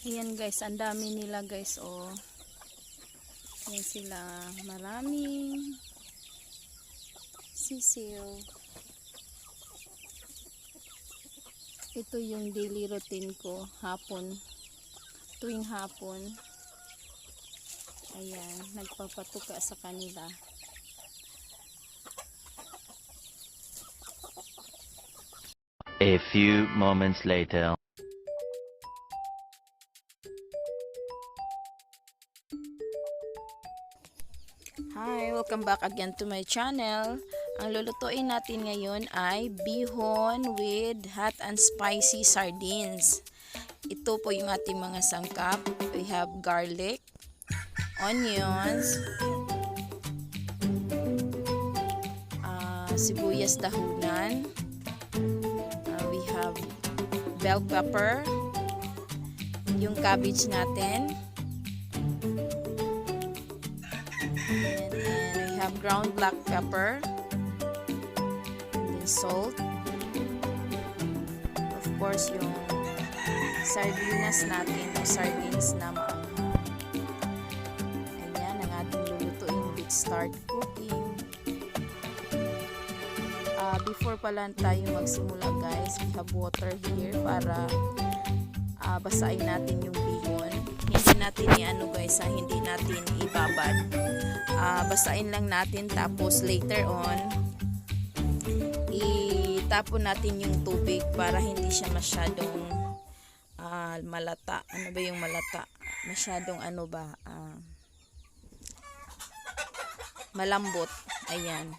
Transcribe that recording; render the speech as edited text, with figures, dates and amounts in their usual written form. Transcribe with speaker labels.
Speaker 1: Ayan guys, ang dami nila guys, oh. Ayan sila, maraming sisiw. Ito yung daily routine ko hapon, tuwing hapon. Ayan, nagpapatuka sa kanila.
Speaker 2: A few moments later.
Speaker 1: Hi, welcome back again to my channel. Ang lulutuin natin ngayon ay bihon with hot and spicy sardines. Ito po yung ating mga sangkap. We have garlic, onions, sibuyas dahunan, we have bell pepper, yung cabbage natin, and we have ground black pepper, and then salt, of course yung sardinas natin, yung sardines na maanghang. Ayan ang ating lulutuin. Let's start cooking. Before pala tayo magsimula guys, we have water here para basain natin yung bihon. Hindi natin i-ano guys, hindi natin ibabad. Basain lang natin, tapos later on itapon natin yung tubig para hindi siya masyadong malata. Ano ba yung malata? Masyadong ano ba? Malambot. Ayan.